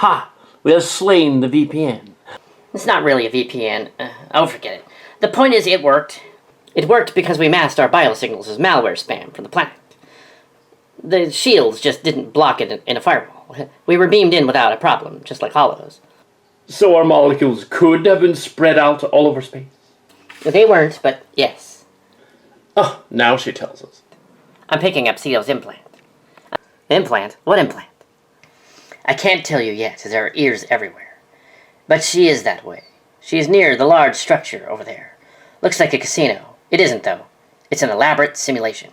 Ha! We have slain the VPN. It's not really a VPN. Forget it. The point is, it worked. It worked because we masked our biosignals as malware spam from the planet. The shields just didn't block it in a firewall. We were beamed in without a problem, just like hollows. So our molecules could have been spread out all over space? They weren't, but yes. Oh, now she tells us. I'm picking up Seto's implant. Implant? What implant? I can't tell you yet, as there are ears everywhere. But she is that way. She is near the large structure over there. Looks like a casino. It isn't, though. It's an elaborate simulation.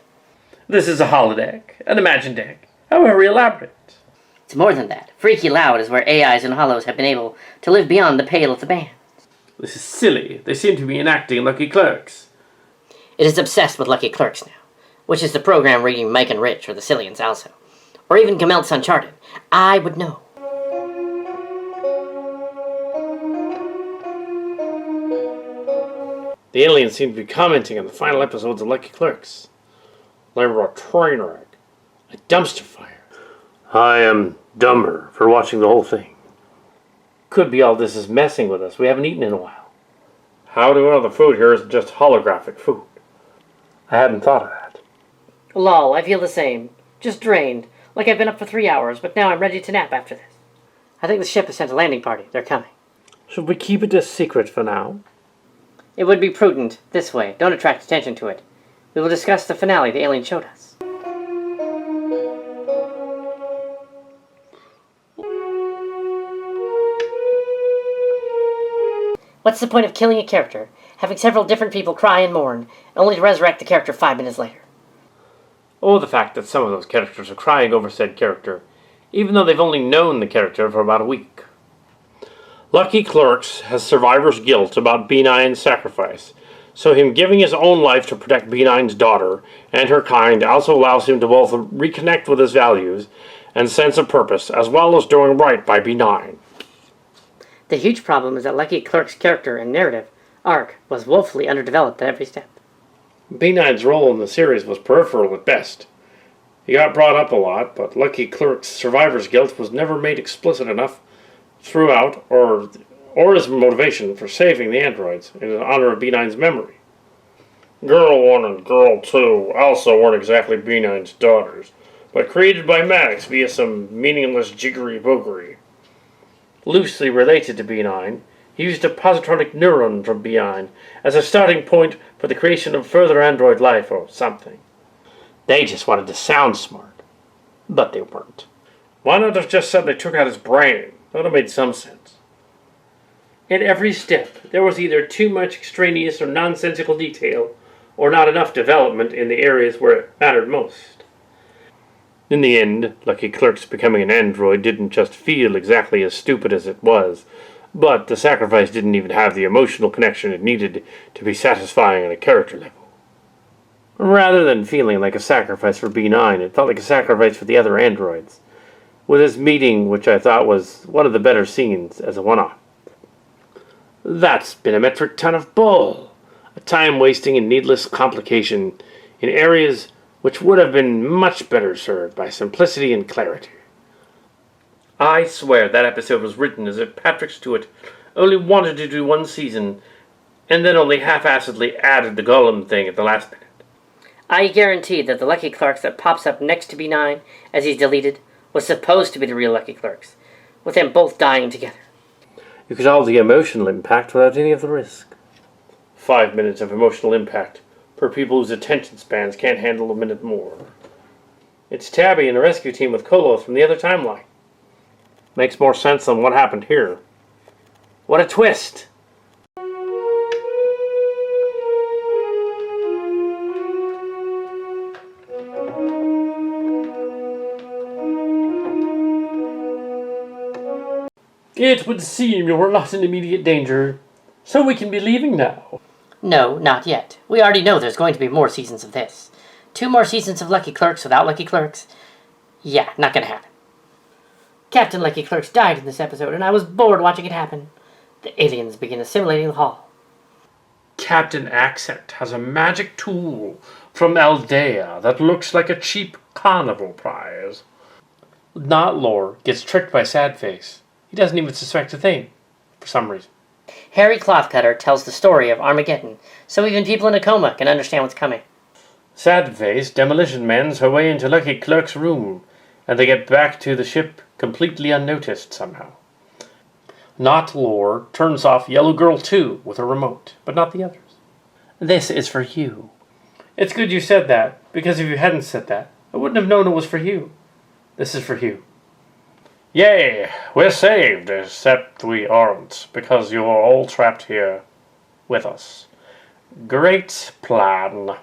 This is a holodeck, an imagined deck. How very elaborate. It's more than that. Freaky Loud is where AIs and hollows have been able to live beyond the pale of the band. This is silly. They seem to be enacting Lucky Clerks. It is obsessed with Lucky Clerks now, which is the program reading Mike and Rich or the Sillians also. Or even Gamelt's Uncharted. I would know. The aliens seem to be commenting on the final episodes of Lucky Clerks. They were a train wreck. A dumpster fire. I am dumber for watching the whole thing. Could be all this is messing with us. We haven't eaten in a while. How do we know the food here isn't just holographic food? I hadn't thought of that. Lol, I feel the same. Just drained. Like I've been up for 3 hours, but now I'm ready to nap after this. I think the ship has sent a landing party. They're coming. Should we keep it a secret for now? It would be prudent. This way. Don't attract attention to it. We will discuss the finale the alien showed us. What's the point of killing a character, having several different people cry and mourn, only to resurrect the character 5 minutes later? Or the fact that some of those characters are crying over said character, even though they've only known the character for about a week. Lucky Clerks has survivor's guilt about B9's sacrifice, so him giving his own life to protect B9's daughter and her kind also allows him to both reconnect with his values and sense of purpose, as well as doing right by B9. The huge problem is that Lucky Clerk's character and narrative arc was woefully underdeveloped at every step. B9's role in the series was peripheral at best. He got brought up a lot, but Lucky Clerk's survivor's guilt was never made explicit enough throughout, or his motivation for saving the androids in honor of B9's memory. Girl 1 and Girl 2 also weren't exactly B9's daughters, but created by Maddox via some meaningless jiggery-pokery. Loosely related to B9, he used a positronic neuron from B9 as a starting point for the creation of further android life or something. They just wanted to sound smart, but they weren't. Why not have just said they took out his brain? That would have made some sense. At every step, there was either too much extraneous or nonsensical detail, or not enough development in the areas where it mattered most. In the end, Lucky Clerks becoming an android didn't just feel exactly as stupid as it was, but the sacrifice didn't even have the emotional connection it needed to be satisfying on a character level. Rather than feeling like a sacrifice for B9, it felt like a sacrifice for the other androids, with his meeting, which I thought was one of the better scenes as a one-off. That's been a metric ton of bull, a time-wasting and needless complication in areas which would have been much better served by simplicity and clarity. I swear that episode was written as if Patrick Stewart only wanted to do one season, and then only half-assedly added the Gollum thing at the last minute. I guarantee that the Lucky Clerks that pops up next to B9 as he's deleted was supposed to be the real Lucky Clerks, with them both dying together. You get all the emotional impact without any of the risk. 5 minutes of emotional impact for people whose attention spans can't handle a minute more. It's Tabby and the rescue team with Kolos from the other timeline. Makes more sense than what happened here. What a twist! It would seem you were not in immediate danger, so we can be leaving now. No, not yet. We already know there's going to be more seasons of this. 2 more seasons of Lucky Clerks without Lucky Clerks? Yeah, not gonna happen. Captain Lucky Clerks died in this episode, and I was bored watching it happen. The aliens begin assimilating the hall. Captain Accent has a magic tool from Aldea that looks like a cheap carnival prize. Not Lore gets tricked by Sadface, He doesn't even suspect a thing, for some reason. Harry Clothcutter tells the story of Armageddon, so even people in a coma can understand what's coming. Sad face, Demolition mends her way into Lucky Clerk's room, and they get back to the ship completely unnoticed somehow. Not Lore turns off Yellow Girl 2 with a remote, but not the others. This is for you. It's good you said that, because if you hadn't said that, I wouldn't have known it was for you. This is for you. Yay, we're saved, except we aren't, because you are all trapped here with us. Great plan.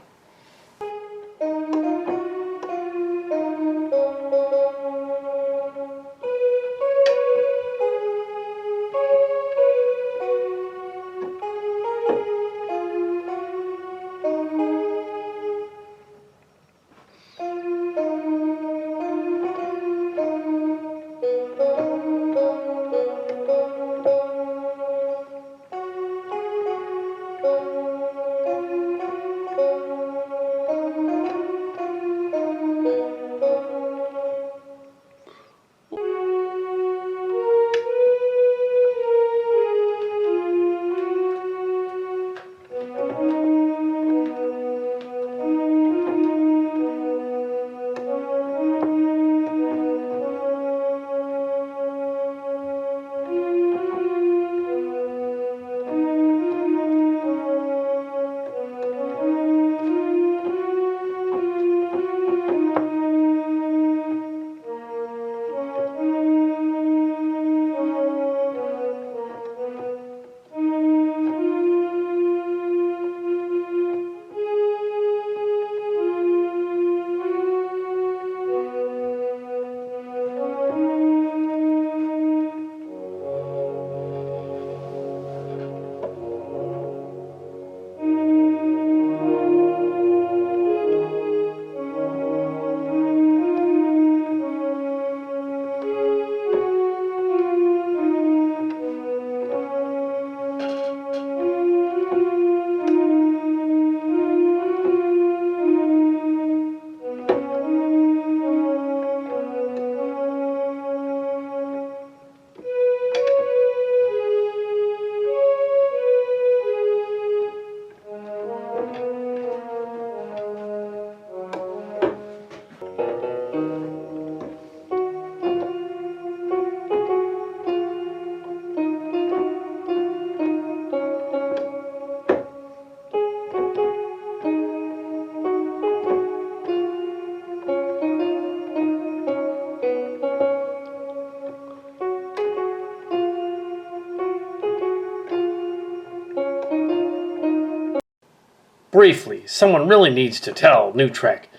Briefly, someone really needs to tell New Trek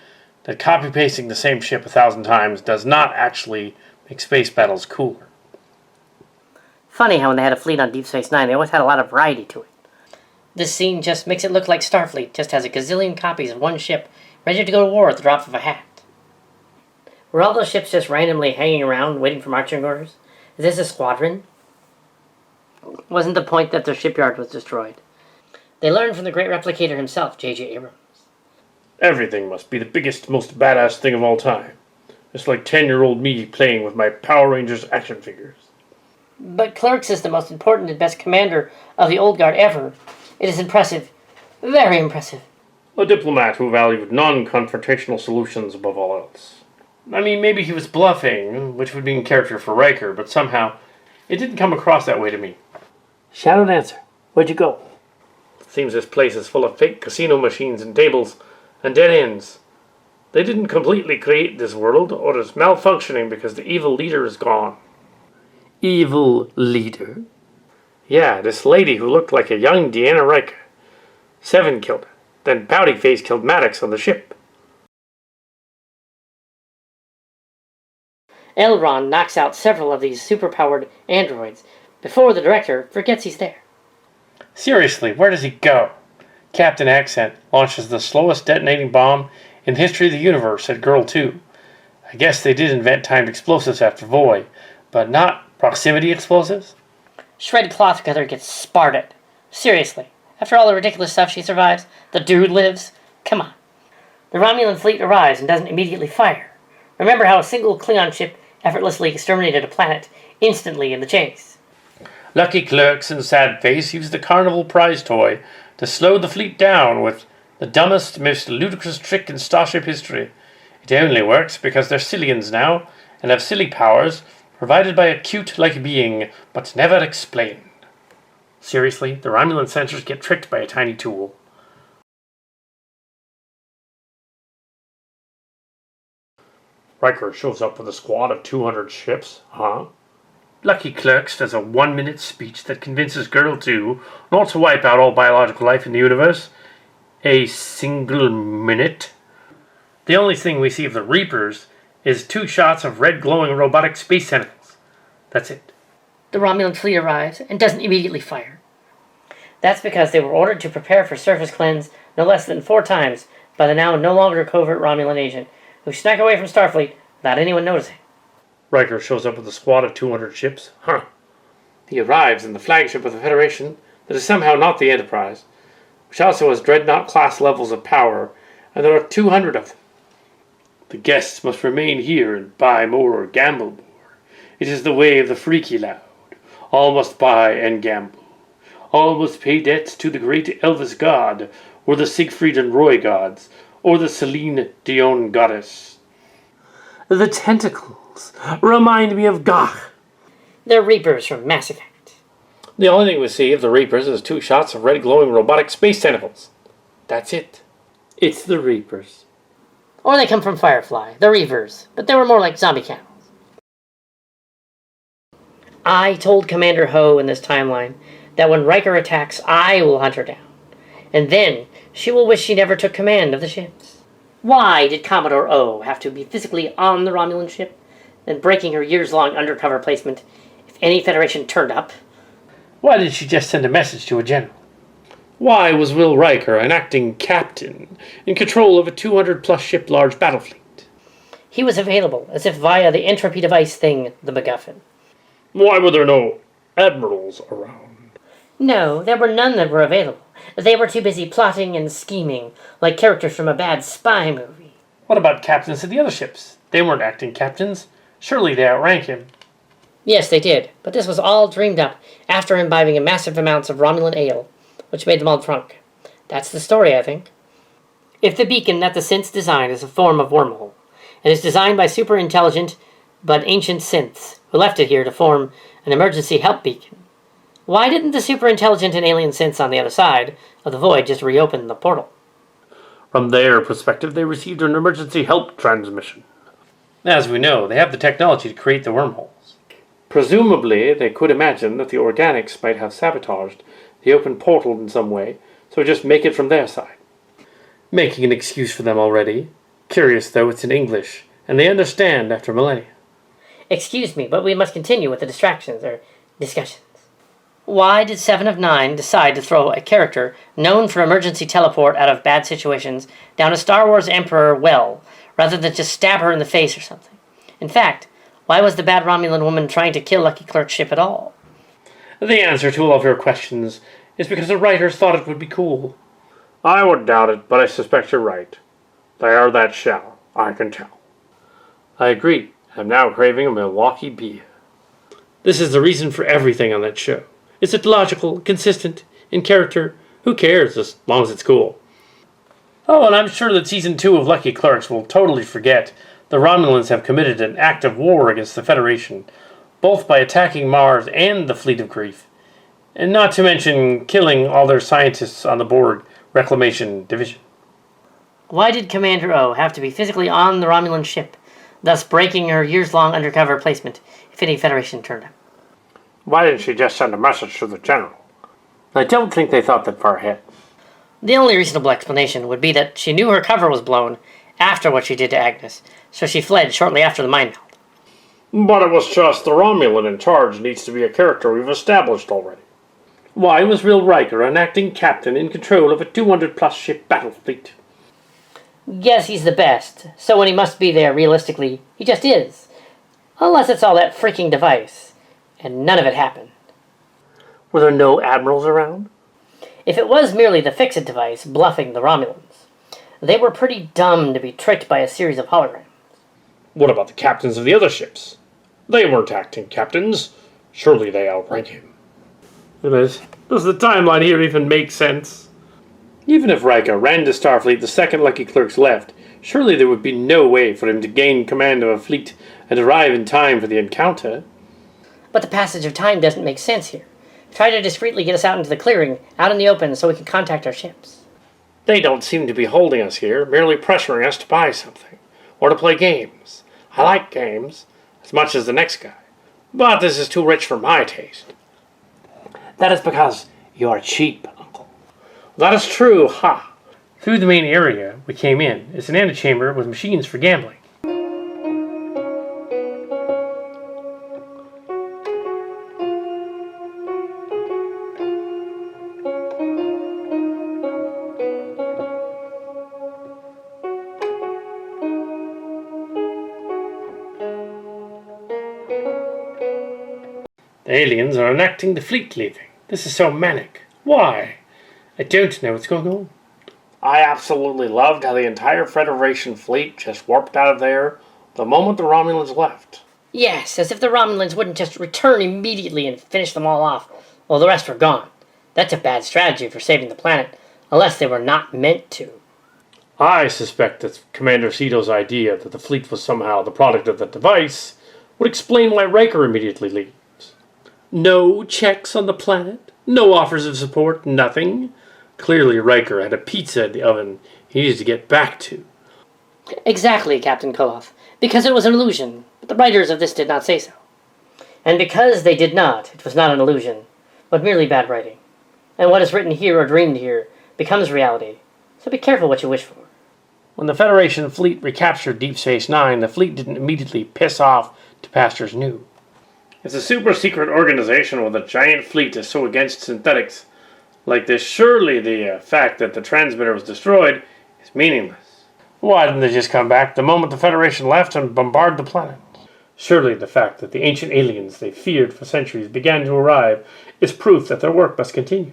that copy-pasting the same ship 1,000 times does not actually make space battles cooler. Funny how when they had a fleet on Deep Space Nine, they always had a lot of variety to it. This scene just makes it look like Starfleet just has a gazillion copies of one ship ready to go to war at the drop of a hat. Were all those ships just randomly hanging around waiting for marching orders? Is this a squadron? Wasn't the point that their shipyard was destroyed? They learned from the great replicator himself, J.J. Abrams. Everything must be the biggest, most badass thing of all time. It's like 10-year-old me playing with my Power Rangers action figures. But Clerks is the most important and best commander of the Old Guard ever. It is impressive. Very impressive. A diplomat who valued non-confrontational solutions above all else. I mean, maybe he was bluffing, which would be in character for Riker, but somehow it didn't come across that way to me. Shadow Dancer, where'd you go? Seems this place is full of fake casino machines and tables and dead ends. They didn't completely create this world, or it's malfunctioning because the evil leader is gone. Evil leader? Yeah, this lady who looked like a young Deanna Riker. Seven killed her. Then Pouty Face killed Maddox on the ship. Elrond knocks out several of these super-powered androids before the director forgets he's there. Seriously, where does he go? Captain Accent launches the slowest detonating bomb in the history of the universe, said Girl 2. I guess they did invent timed explosives after Voy, but not proximity explosives? Shred Clothcutter gets sparted. Seriously, after all the ridiculous stuff she survives, the dude lives? Come on. The Romulan fleet arrives and doesn't immediately fire. Remember how a single Klingon ship effortlessly exterminated a planet instantly in the chase. Lucky Clerks and Sadface used the carnival prize toy to slow the fleet down with the dumbest, most ludicrous trick in Starship history. It only works because they're Sillians now, and have silly powers, provided by a cute-like being, but never explained. Seriously, the Romulan sensors get tricked by a tiny tool. Riker shows up with a squad of 200 ships, huh? Lucky Clerks does a 1-minute speech that convinces Girl 2 not to wipe out all biological life in the universe. A single minute. The only thing we see of the Reapers is 2 shots of red glowing robotic space tentacles. That's it. The Romulan fleet arrives and doesn't immediately fire. That's because they were ordered to prepare for surface cleanse no less than 4 times by the now no longer covert Romulan agent who snuck away from Starfleet without anyone noticing. Riker shows up with a squad of 200 ships, huh? He arrives in the flagship of the Federation that is somehow not the Enterprise, which also has Dreadnought-class levels of power, and there are 200 of them. The guests must remain here and buy more or gamble more. It is the way of the freaky loud. All must buy and gamble. All must pay debts to the great Elvis god, or the Siegfried and Roy gods, or the Celine Dion goddess. The tentacles remind me of Gach. They're Reapers from Mass Effect. The only thing we see of the Reapers is 2 shots of red glowing robotic space tentacles. That's it. It's the Reapers. Or they come from Firefly, the Reavers, but they were more like zombie camels. I told Commander Ho in this timeline that when Riker attacks, I will hunt her down. And then she will wish she never took command of the ships. Why did Commodore O have to be physically on the Romulan ship and breaking her years-long undercover placement if any Federation turned up? Why did she just send a message to a general? Why was Will Riker an acting captain in control of a 200-plus ship large battle fleet? He was available, as if via the entropy device thing, the MacGuffin. Why were there no admirals around? No, there were none that were available. They were too busy plotting and scheming, like characters from a bad spy movie. What about captains of the other ships? They weren't acting captains. Surely they outrank him. Yes, they did, but this was all dreamed up after imbibing massive amounts of Romulan ale, which made them all drunk. That's the story, I think. If the beacon that the synths designed is a form of wormhole, and is designed by super intelligent but ancient synths who left it here to form an emergency help beacon, why didn't the super intelligent and alien synths on the other side of the void just reopen the portal? From their perspective, they received an emergency help transmission. As we know, they have the technology to create the wormholes. Presumably, they could imagine that the organics might have sabotaged the open portal in some way, so just make it from their side. Making an excuse for them already. Curious, though, it's in English, and they understand after millennia. Excuse me, but we must continue with the distractions, or discussions. Why did 7 of 9 decide to throw a character known for emergency teleport out of bad situations down a Star Wars Emperor well, rather than just stab her in the face or something? In fact, why was the bad Romulan woman trying to kill Lucky Clerk's ship at all? The answer to all of your questions is because the writers thought it would be cool. I would doubt it, but I suspect you're right. They are that shallow, I can tell. I agree. I'm now craving a Milwaukee beer. This is the reason for everything on that show. Is it logical, consistent, in character? Who cares, as long as it's cool? Oh, and I'm sure that Season 2 of Lucky Clerks will totally forget the Romulans have committed an act of war against the Federation, both by attacking Mars and the Fleet of Grief, and not to mention killing all their scientists on the Borg Reclamation Division. Why did Commander O have to be physically on the Romulan ship, thus breaking her years-long undercover placement if any Federation turned up? Why didn't she just send a message to the general? I don't think they thought that far ahead. The only reasonable explanation would be that she knew her cover was blown after what she did to Agnes, so she fled shortly after the mind meld. But it was just the Romulan in charge needs to be a character we've established already. Why was Will Riker an acting captain in control of a 200-plus ship battle fleet? Guess he's the best, so when he must be there, realistically, he just is. Unless it's all that freaking device. And none of it happened. Were there no admirals around? If it was merely the fix-it device bluffing the Romulans, they were pretty dumb to be tricked by a series of holograms. What about the captains of the other ships? They weren't acting captains. Surely they outrank him. Does the timeline here even make sense? Even if Riker ran to Starfleet the second Lucky Clerks left, surely there would be no way for him to gain command of a fleet and arrive in time for the encounter. But the passage of time doesn't make sense here. Try to discreetly get us out into the clearing, out in the open, so we can contact our ships. They don't seem to be holding us here, merely pressuring us to buy something, or to play games. I like games, as much as the next guy, but this is too rich for my taste. That is because you are cheap, Uncle. That is true, ha! Through the main area we came in is an antechamber with machines for gambling. The aliens are enacting the fleet leaving. This is so manic. Why? I don't know what's going on. I absolutely loved how the entire Federation fleet just warped out of there the moment the Romulans left. Yes, as if the Romulans wouldn't just return immediately and finish them all off while the rest were gone. That's a bad strategy for saving the planet, unless they were not meant to. I suspect that Commander Seto's idea that the fleet was somehow the product of the device would explain why Riker immediately leaves. No checks on the planet, no offers of support, nothing. Clearly Riker had a pizza in the oven he needed to get back to. Exactly, Captain Koloth. Because it was an illusion, but the writers of this did not say so. And because they did not, it was not an illusion, but merely bad writing. And what is written here or dreamed here becomes reality, so be careful what you wish for. When the Federation fleet recaptured Deep Space Nine, the fleet didn't immediately piss off to pastures new. It's a super-secret organization with a giant fleet is so against synthetics like this. Surely the fact that the transmitter was destroyed is meaningless. Why didn't they just come back the moment the Federation left and bombard the planet? Surely the fact that the ancient aliens they feared for centuries began to arrive is proof that their work must continue.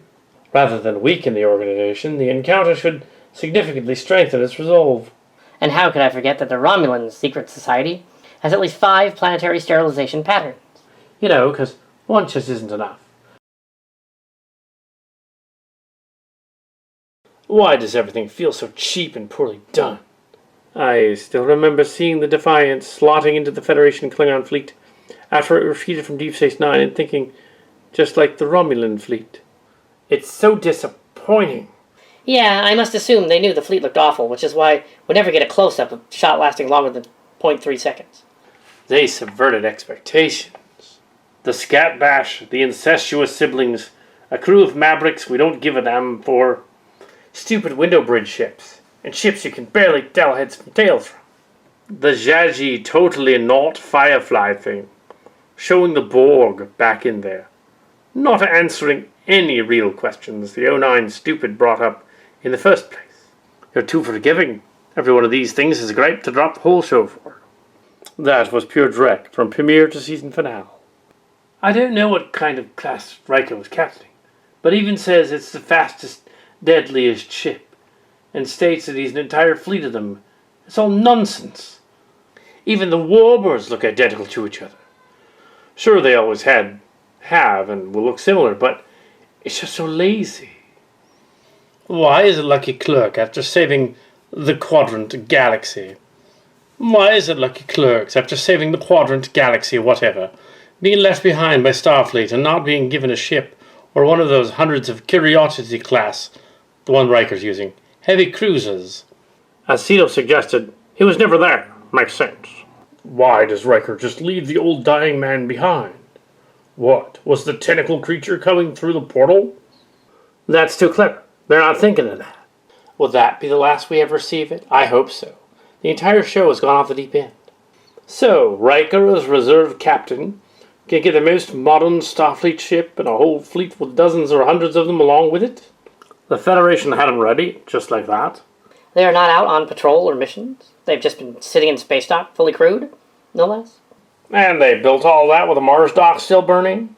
Rather than weaken the organization, the encounter should significantly strengthen its resolve. And how could I forget that the Romulan secret society has at least 5 planetary sterilization patterns? You know, because one just isn't enough. Why does everything feel so cheap and poorly done? I still remember seeing the Defiant slotting into the Federation Klingon fleet after it retreated from Deep Space Nine and thinking, just like the Romulan fleet. It's so disappointing. Yeah, I must assume they knew the fleet looked awful, which is why we'd never get a close-up of a shot lasting longer than 0.3 seconds. They subverted expectations. The Scat Bash, the incestuous siblings, a crew of mavericks we don't give a damn for, stupid window bridge ships, and ships you can barely tell heads from tails from. The jazzy, totally not Firefly thing, showing the Borg back in there, not answering any real questions the O9 stupid brought up in the first place. You're too forgiving. Every one of these things is a gripe to drop the whole show for. That was pure dreck, from premiere to season finale. I don't know what kind of class Riker was captaining, but even says it's the fastest, deadliest ship, and states that he's an entire fleet of them. It's all nonsense. Even the warbirds look identical to each other. Sure, they always have, and will look similar, but it's just so lazy. Why is it Lucky Clerk after saving the Quadrant Galaxy? Why is it Lucky Clerks after saving the Quadrant Galaxy, whatever, being left behind by Starfleet and not being given a ship or one of those hundreds of Curiosity class, the one Riker's using, heavy cruisers? As Seto suggested, he was never there. Makes sense. Why does Riker just leave the old dying man behind? What, was the tentacle creature coming through the portal? That's too clever. They're not thinking of that. Will that be the last we ever see of it? I hope so. The entire show has gone off the deep end. So, Riker as reserve captain can get the most modern Starfleet ship and a whole fleet with dozens or hundreds of them along with it? The Federation had them ready, just like that. They are not out on patrol or missions. They've just been sitting in space dock, fully crewed, no less. And they built all that with a Mars dock still burning?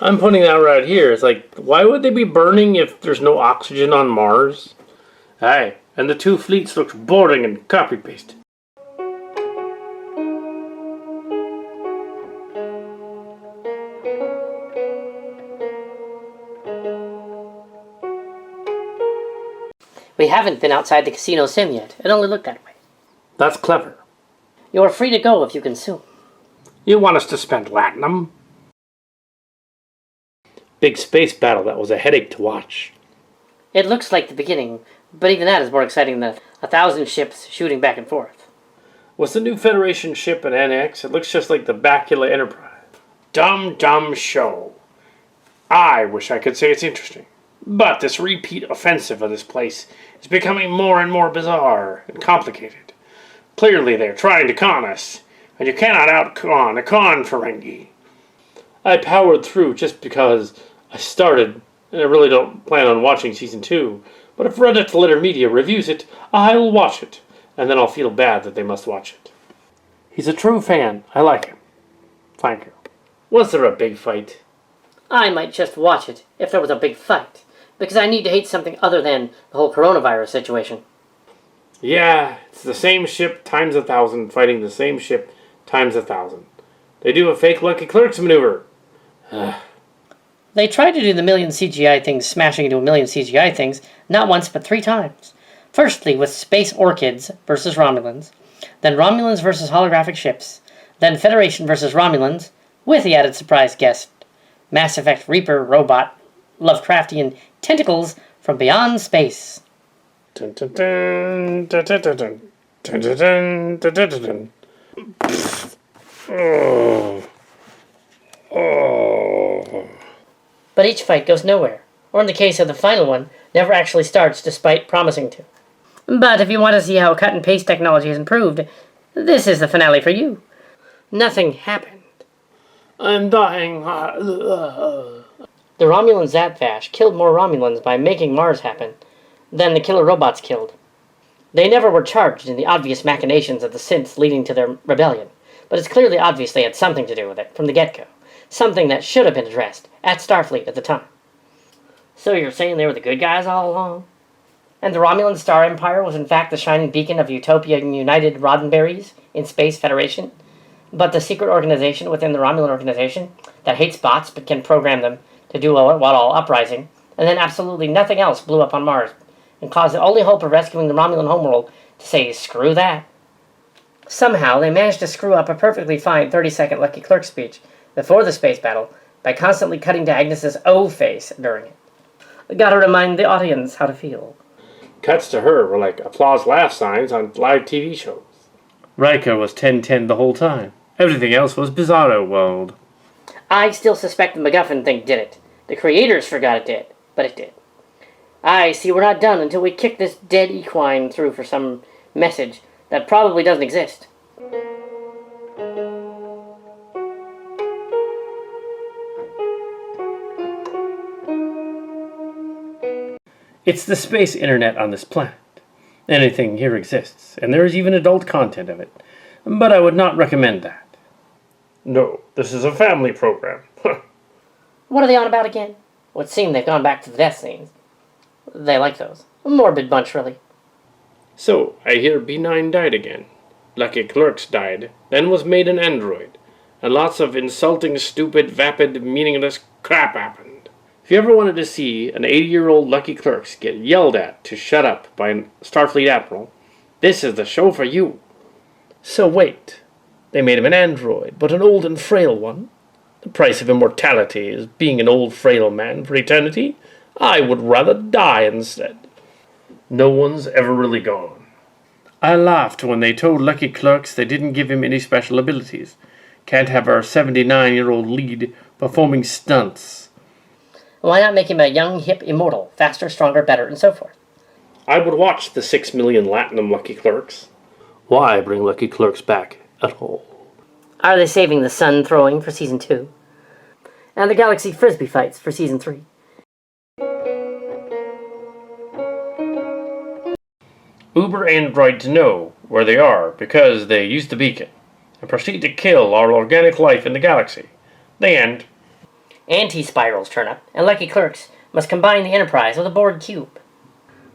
I'm putting that right here. It's like, why would they be burning if there's no oxygen on Mars? Aye, and the two fleets look boring and copy-pasted. We haven't been outside the casino sim yet. It only looked that way. That's clever. You're free to go if you consume. You want us to spend latinum? Big space battle that was a headache to watch. It looks like the beginning, but even that is more exciting than 1,000 ships shooting back and forth. Was the new Federation ship an NX? It looks just like the Bacula Enterprise. Dumb show. I wish I could say it's interesting. But this repeat offensive of this place is becoming more and more bizarre and complicated. Clearly they're trying to con us, and you cannot out-con a con, Ferengi. I powered through just because I started, and I really don't plan on watching Season 2, but if Reddit Litter Media reviews it, I'll watch it, and then I'll feel bad that they must watch it. He's a true fan. I like him. Thank you. Was there a big fight? I might just watch it if there was a big fight, because I need to hate something other than the whole coronavirus situation. Yeah, it's the same ship times 1,000 fighting the same ship times 1,000. They do a fake Lucky Clerks maneuver. They tried to do the million CGI things smashing into a million CGI things, not once but 3 times. Firstly with Space Orchids versus Romulans, then Romulans versus holographic ships, then Federation versus Romulans, with the added surprise guest, Mass Effect Reaper robot, Lovecraftian tentacles from beyond space. Dun, dun, dun, dun, dun, dun, dun, dun, dun, dun, dun, dun, dun. Oh. But each fight goes nowhere, or in the case of the final one, never actually starts despite promising to. But if you want to see how cut and paste technology has improved, this is the finale for you. Nothing happened. I'm dying. The Romulan Zapvash killed more Romulans by making Mars happen than the killer robots killed. They never were charged in the obvious machinations of the synths leading to their rebellion, but it's clearly obvious they had something to do with it from the get-go. Something that should have been addressed at Starfleet at the time. So you're saying they were the good guys all along? And the Romulan Star Empire was in fact the shining beacon of Utopian United Roddenberries in Space Federation? But the secret organization within the Romulan organization that hates bots but can program them to do what all uprising, and then absolutely nothing else blew up on Mars, and caused the only hope of rescuing the Romulan homeworld to say, screw that. Somehow they managed to screw up a perfectly fine 30-second Lucky Clerk speech before the space battle by constantly cutting to Agnes's O face during it. Gotta remind the audience how to feel. Cuts to her were like applause laugh signs on live TV shows. Riker was 10-10 the whole time. Everything else was Bizarro World. I still suspect the MacGuffin thing did it. The creators forgot it did, but it did. I see we're not done until we kick this dead equine through for some message that probably doesn't exist. It's the space internet on this planet. Anything here exists, and there is even adult content of it. But I would not recommend that. No, this is a family program. What are they on about again? It would seem they've gone back to the death scenes. They like those. A morbid bunch, really. So, I hear B9 died again. Lucky Clerks died, then was made an android. And lots of insulting, stupid, vapid, meaningless crap happened. If you ever wanted to see an 80-year-old Lucky Clerks get yelled at to shut up by a Starfleet admiral, this is the show for you. So wait, they made him an android, but an old and frail one? The price of immortality is being an old frail man for eternity? I would rather die instead. No one's ever really gone. I laughed when they told Lucky Clerks they didn't give him any special abilities. Can't have our 79-year-old lead performing stunts. Why not make him a young, hip immortal, faster, stronger, better, and so forth? I would watch the 6 million Latinum Lucky Clerks. Why bring Lucky Clerks back at all? Are they saving the sun throwing for Season 2? And the Galaxy Frisbee fights for Season 3? Uber androids know where they are because they use the beacon and proceed to kill all organic life in the galaxy. The end. Anti-spirals turn up, and Lucky Clerks must combine the Enterprise with a Borg cube.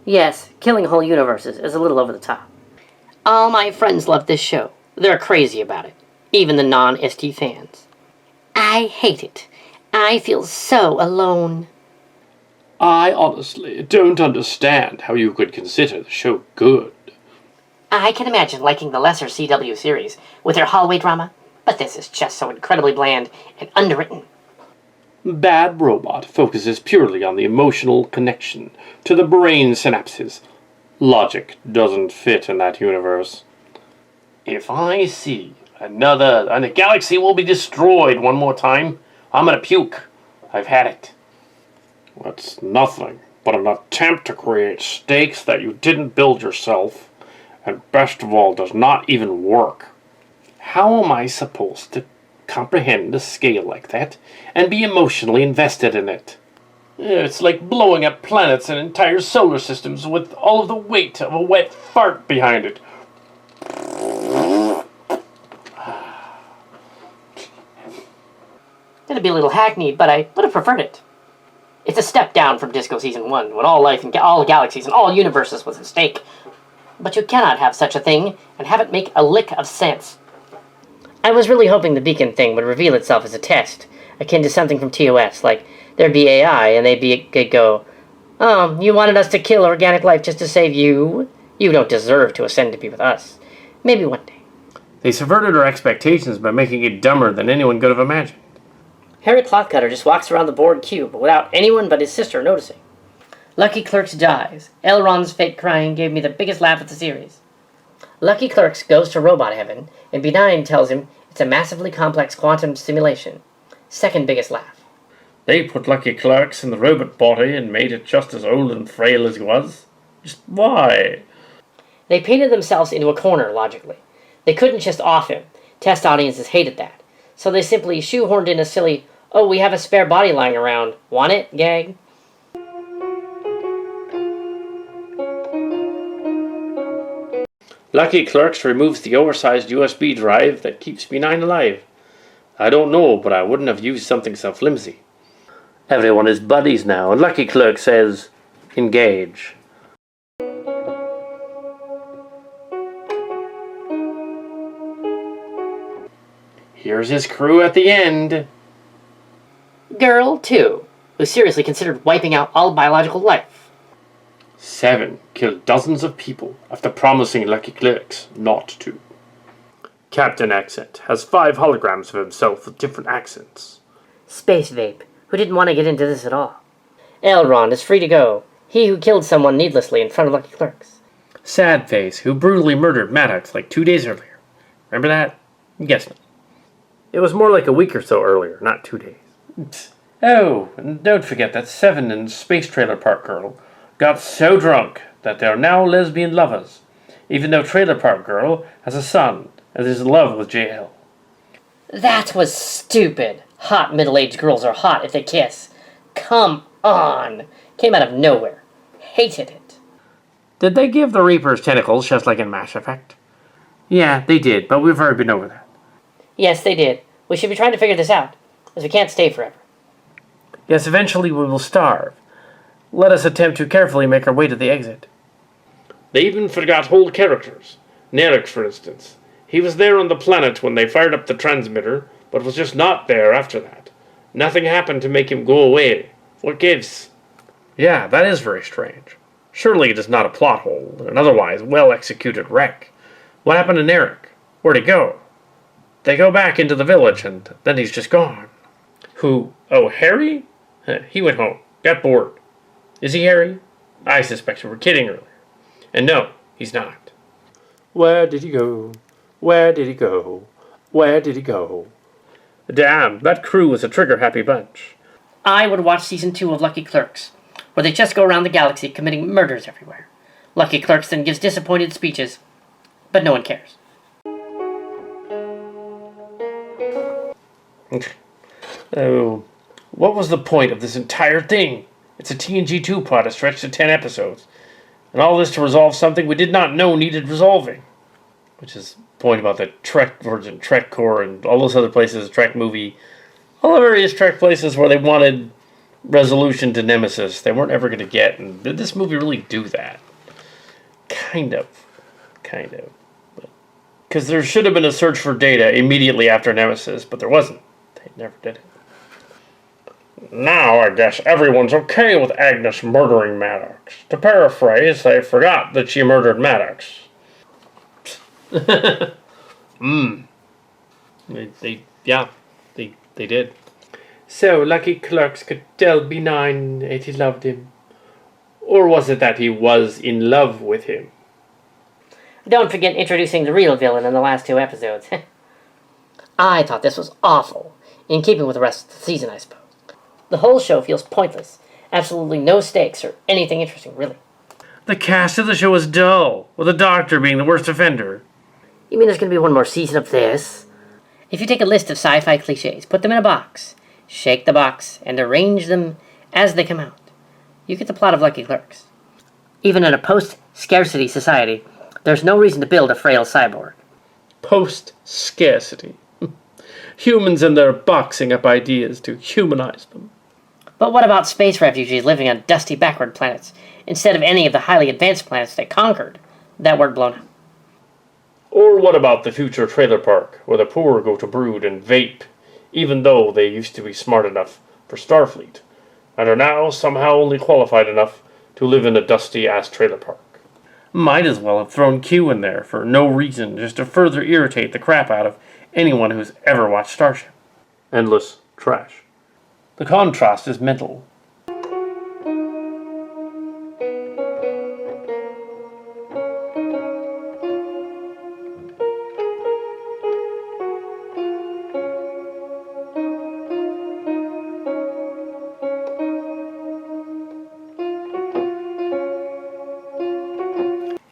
Yes, killing whole universes is a little over the top. All my friends love this show. They're crazy about it. Even the non-ST fans. I hate it. I feel so alone. I honestly don't understand how you could consider the show good. I can imagine liking the lesser CW series with their hallway drama, but this is just so incredibly bland and underwritten. Bad Robot focuses purely on the emotional connection to the brain synapses. Logic doesn't fit in that universe. If I see and the galaxy will be destroyed one more time, I'm gonna puke. I've had it. That's nothing but an attempt to create stakes that you didn't build yourself, and best of all, does not even work. How am I supposed to comprehend a scale like that and be emotionally invested in it? It's like blowing up planets and entire solar systems with all of the weight of a wet fart behind it. It'd be a little hackneyed, but I would have preferred it. It's a step down from Disco Season 1, when all life and all galaxies and all universes was at stake. But you cannot have such a thing and have it make a lick of sense. I was really hoping the beacon thing would reveal itself as a test, akin to something from TOS, like there'd be AI and they'd go, "Oh, you wanted us to kill organic life just to save you? You don't deserve to ascend to be with us. Maybe one day." They subverted our expectations by making it dumber than anyone could have imagined. Harry Clothcutter just walks around the board cube without anyone but his sister noticing. Lucky Clerks dies. Elrond's fake crying gave me the biggest laugh of the series. Lucky Clerks goes to robot heaven, and Benign tells him it's a massively complex quantum simulation. Second biggest laugh. They put Lucky Clerks in the robot body and made it just as old and frail as he was. Just why? They painted themselves into a corner, logically. They couldn't just off him. Test audiences hated that. So they simply shoehorned in a silly, "Oh, we have a spare body lying around. Want it?" gag. Lucky Clerks removes the oversized USB drive that keeps Benign alive. I don't know, but I wouldn't have used something so flimsy. Everyone is buddies now, and Lucky Clerk says, engage. Here's his crew at the end. Girl 2, who seriously considered wiping out all biological life. 7 killed dozens of people after promising Lucky Clerks not to. Captain Accent has 5 holograms of himself with different accents. Space Vape, who didn't want to get into this at all. Elrond is free to go. He who killed someone needlessly in front of Lucky Clerks. Sad Face, who brutally murdered Maddox like 2 days earlier. Remember that? Guess not. It was more like a week or so earlier, not 2 days. Oh, and don't forget that 7 and Space Trailer Park Girl got so drunk that they are now lesbian lovers, even though Trailer Park Girl has a son and is in love with JL. That was stupid. Hot middle-aged girls are hot if they kiss. Come on. Came out of nowhere. Hated it. Did they give the Reapers tentacles just like in Mass Effect? Yeah, they did, but we've already been over that. Yes, they did. We should be trying to figure this out, as we can't stay forever. Yes, eventually we will starve. Let us attempt to carefully make our way to the exit. They even forgot whole characters. Narek, for instance. He was there on the planet when they fired up the transmitter, but was just not there after that. Nothing happened to make him go away. What gives? Yeah, that is very strange. Surely it is not a plot hole, an otherwise well-executed wreck. What happened to Narek? Where'd he go? They go back into the village, and then he's just gone. Who? Oh, Harry? He went home. Got bored. Is he Harry? I suspect we were kidding earlier. And no, he's not. Where did he go? Where did he go? Where did he go? Damn, that crew was a trigger-happy bunch. I would watch Season 2 of Lucky Clerks, where they just go around the galaxy committing murders everywhere. Lucky Clerks then gives disappointed speeches, but no one cares. Oh, what was the point of this entire thing? It's a TNG 2 plot stretched to 10 episodes. And all this to resolve something we did not know needed resolving. Which is the point about the Trek Virgin, Trek Core, and all those other places, Trek movie. All the various Trek places where they wanted resolution to Nemesis. They weren't ever going to get. And did this movie really do that? Kind of. Because there should have been a search for data immediately after Nemesis, but there wasn't. They never did it. Now I guess everyone's okay with Agnes murdering Maddox. To paraphrase, they forgot that she murdered Maddox. They did. So Lucky Clerks could tell B9 that he loved him. Or was it that he was in love with him? Don't forget introducing the real villain in the last 2 episodes. I thought this was awful, in keeping with the rest of the season, I suppose. The whole show feels pointless. Absolutely no stakes or anything interesting, really. The cast of the show is dull, with the Doctor being the worst offender. You mean there's going to be one more season of this? If you take a list of sci-fi cliches, put them in a box, shake the box, and arrange them as they come out, you get the plot of Lucky Clerks. Even in a post-scarcity society, there's no reason to build a frail cyborg. Post-scarcity. Humans and their boxing up ideas to humanize them. But what about space refugees living on dusty backward planets, instead of any of the highly advanced planets they conquered that weren't blown up? Or what about the future trailer park, where the poor go to brood and vape, even though they used to be smart enough for Starfleet, and are now somehow only qualified enough to live in a dusty-ass trailer park? Might as well have thrown Q in there for no reason, just to further irritate the crap out of anyone who's ever watched Starship. Endless trash. The contrast is mental.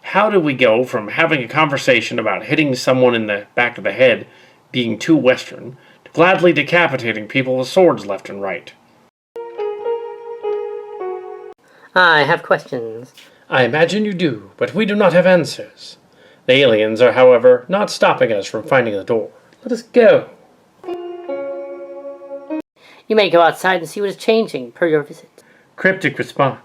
How did we go from having a conversation about hitting someone in the back of the head being too Western to gladly decapitating people with swords left and right? I have questions. I imagine you do, but we do not have answers. The aliens are, however, not stopping us from finding the door. Let us go. You may go outside and see what is changing per your visit. Cryptic response.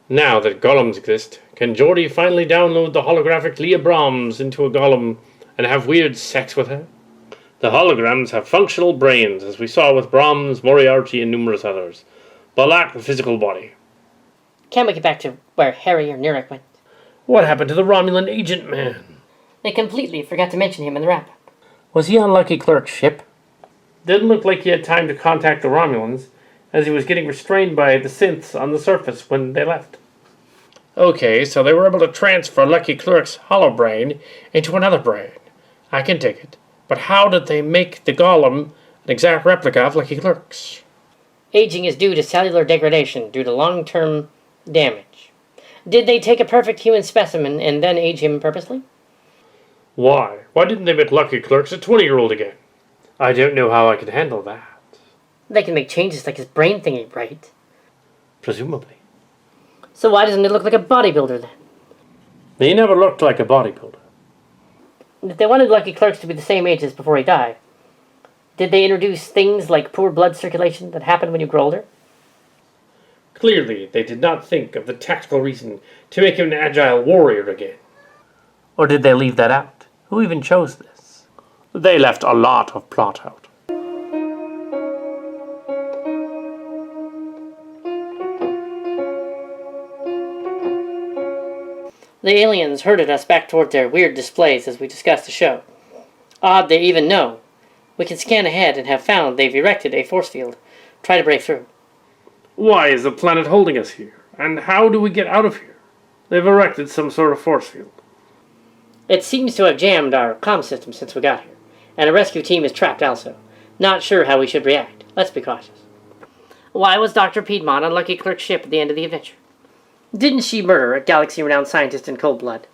Now that golems exist, can Geordie finally download the holographic Leah Brahms into a golem and have weird sex with her? The holograms have functional brains, as we saw with Brahms, Moriarty, and numerous others, but lack the physical body. Can we get back to where Harry or Nurek went? What happened to the Romulan agent man? They completely forgot to mention him in the wrap-up. Was he on Lucky Clerk's ship? Didn't look like he had time to contact the Romulans, as he was getting restrained by the synths on the surface when they left. Okay, so they were able to transfer Lucky Clerk's holobrain into another brain. I can take it. But how did they make the golem an exact replica of Lucky Clerk's? Aging is due to cellular degradation due to long-term damage. Did they take a perfect human specimen and then age him purposely? Why? Why didn't they make Lucky Clerks a 20-year-old again? I don't know how I could handle that. They can make changes like his brain thingy, right? Presumably. So why doesn't it look like a bodybuilder then? He never looked like a bodybuilder. If they wanted Lucky Clerks to be the same age as before he died, did they introduce things like poor blood circulation that happen when you grow older? Clearly, they did not think of the tactical reason to make him an agile warrior again. Or did they leave that out? Who even chose this? They left a lot of plot out. The aliens herded us back toward their weird displays as we discussed the show. Odd they even know. We can scan ahead and have found they've erected a force field. Try to break through. Why is the planet holding us here? And how do we get out of here? They've erected some sort of force field. It seems to have jammed our comm system since we got here. And a rescue team is trapped also. Not sure how we should react. Let's be cautious. Why was Dr. Piedmont on Lucky Clerk's ship at the end of the adventure? Didn't she murder a galaxy-renowned scientist in cold blood?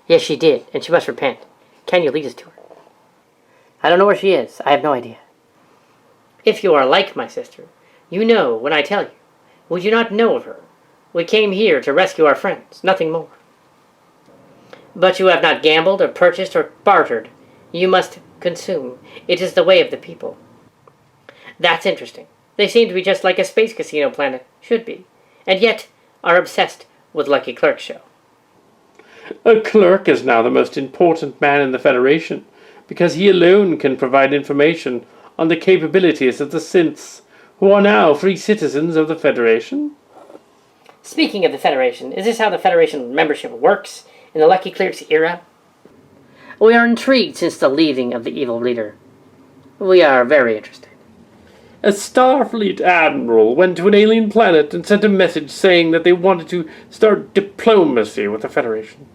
Yes, she did, and she must repent. Can you lead us to her? I don't know where she is. I have no idea. If you are like my sister, you know when I tell you. Would you not know of her? We came here to rescue our friends, nothing more. But you have not gambled or purchased or bartered. You must consume. It is the way of the people. That's interesting. They seem to be just like a space casino planet. Should be. And yet are obsessed with Lucky Clerk's show. A clerk is now the most important man in the Federation, because he alone can provide information on the capabilities of the synths who are now free citizens of the Federation. Speaking of the Federation, is this how the Federation membership works in the Lucky Clerks era? We are intrigued since the leaving of the evil leader. We are very interested. A Starfleet admiral went to an alien planet and sent a message saying that they wanted to start diplomacy with the Federation.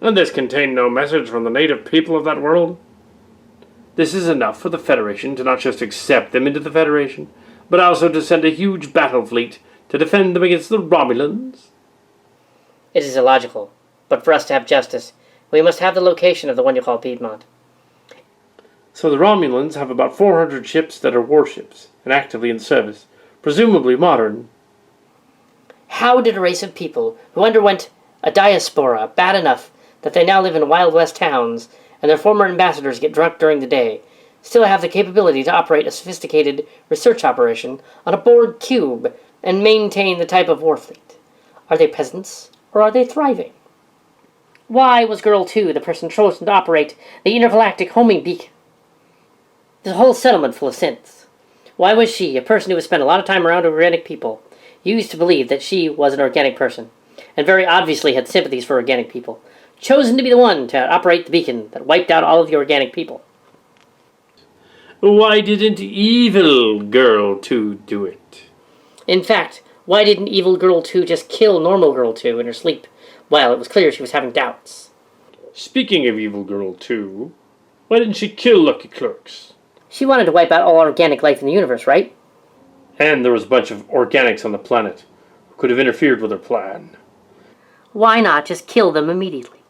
And this contained no message from the native people of that world. This is enough for the Federation to not just accept them into the Federation, but also to send a huge battle fleet to defend them against the Romulans. It is illogical, but for us to have justice, we must have the location of the one you call Piedmont. So the Romulans have about 400 ships that are warships and actively in service, presumably modern. How did a race of people who underwent a diaspora bad enough that they now live in Wild West towns and their former ambassadors get drunk during the day still have the capability to operate a sophisticated research operation on a Borg cube and maintain the type of war fleet? Are they peasants, or are they thriving? Why was Girl 2 the person chosen to operate the intergalactic homing beacon? There's a whole settlement full of synths. Why was she, a person who has spent a lot of time around organic people, used to believe that she was an organic person, and very obviously had sympathies for organic people, chosen to be the one to operate the beacon that wiped out all of the organic people? Why didn't Evil Girl 2 do it? In fact, why didn't Evil Girl 2 just kill Normal Girl 2 in her sleep, while it was clear she was having doubts? Speaking of Evil Girl 2, why didn't she kill Lucky Clerks? She wanted to wipe out all organic life in the universe, right? And there was a bunch of organics on the planet who could have interfered with her plan. Why not just kill them immediately?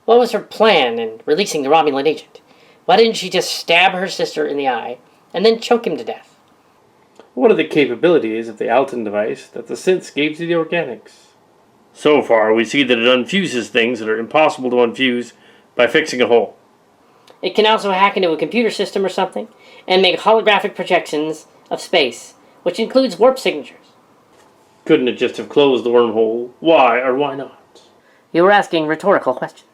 What was her plan in releasing the Romulan agent? Why didn't she just stab her sister in the eye and then choke him to death? What are the capabilities of the Alton device that the synths gave to the organics? So far, we see that it unfuses things that are impossible to unfuse by fixing a hole. It can also hack into a computer system or something and make holographic projections of space, which includes warp signatures. Couldn't it just have closed the wormhole? Why or why not? You were asking rhetorical questions.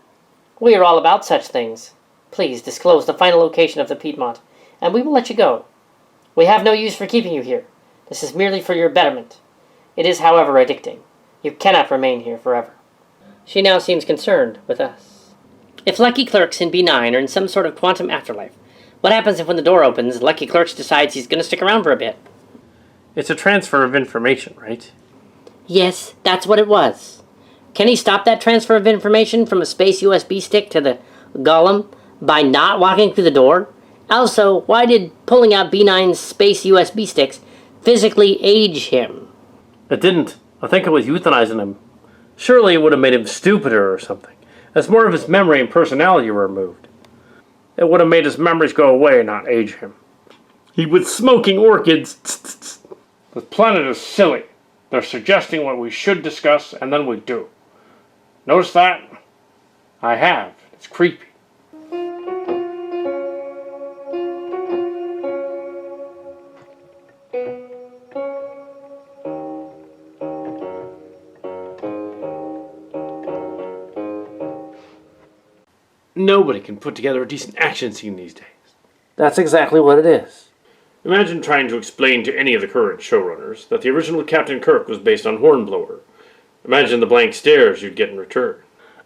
We are all about such things. Please disclose the final location of the Piedmont, and we will let you go. We have no use for keeping you here. This is merely for your betterment. It is, however, addicting. You cannot remain here forever. She now seems concerned with us. If Lucky Clerks in B9 are in some sort of quantum afterlife, what happens if when the door opens, Lucky Clerks decides he's going to stick around for a bit? It's a transfer of information, right? Yes, that's what it was. Can he stop that transfer of information from a space USB stick to the golem by not walking through the door? Also, why did pulling out B9's space USB sticks physically age him? It didn't. I think it was euthanizing him. Surely it would have made him stupider or something, as more of his memory and personality were removed. It would have made his memories go away, not age him. He was smoking orchids. The planet is silly. They're suggesting what we should discuss, and then we do. Notice that? I have. It's creepy. Nobody can put together a decent action scene these days. That's exactly what it is. Imagine trying to explain to any of the current showrunners that the original Captain Kirk was based on Hornblower. Imagine the blank stares you'd get in return.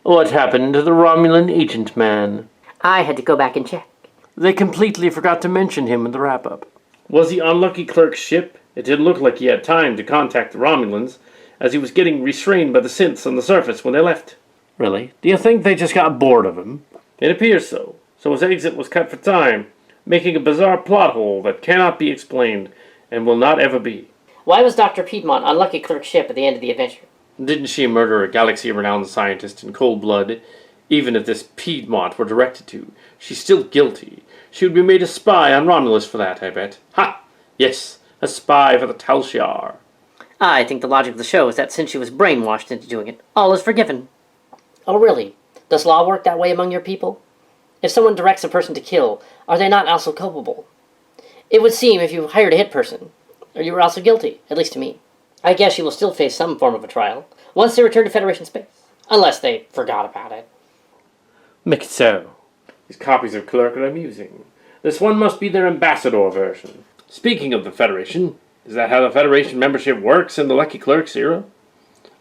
What happened to the Romulan agent man? I had to go back and check. They completely forgot to mention him in the wrap-up. Was he on Lucky Clerk's ship? It didn't look like he had time to contact the Romulans, as he was getting restrained by the synths on the surface when they left. Really? Do you think they just got bored of him? It appears so. So his exit was cut for time, making a bizarre plot hole that cannot be explained and will not ever be. Why was Dr. Piedmont on Lucky Clerk's ship at the end of the adventure? Didn't she murder a galaxy-renowned scientist in cold blood? Even if this Piedmont were directed to, she's still guilty. She would be made a spy on Romulus for that, I bet. Ha! Yes, a spy for the Tal Shiar. I think the logic of the show is that since she was brainwashed into doing it, all is forgiven. Oh, really? Does law work that way among your people? If someone directs a person to kill, are they not also culpable? It would seem if you hired a hit person, or you were also guilty, at least to me. I guess you will still face some form of a trial, once they return to Federation space. Unless they forgot about it. Make it so. These copies of Clerk are amusing. This one must be their ambassador version. Speaking of the Federation, Is that how the Federation membership works in the Lucky Clerks era?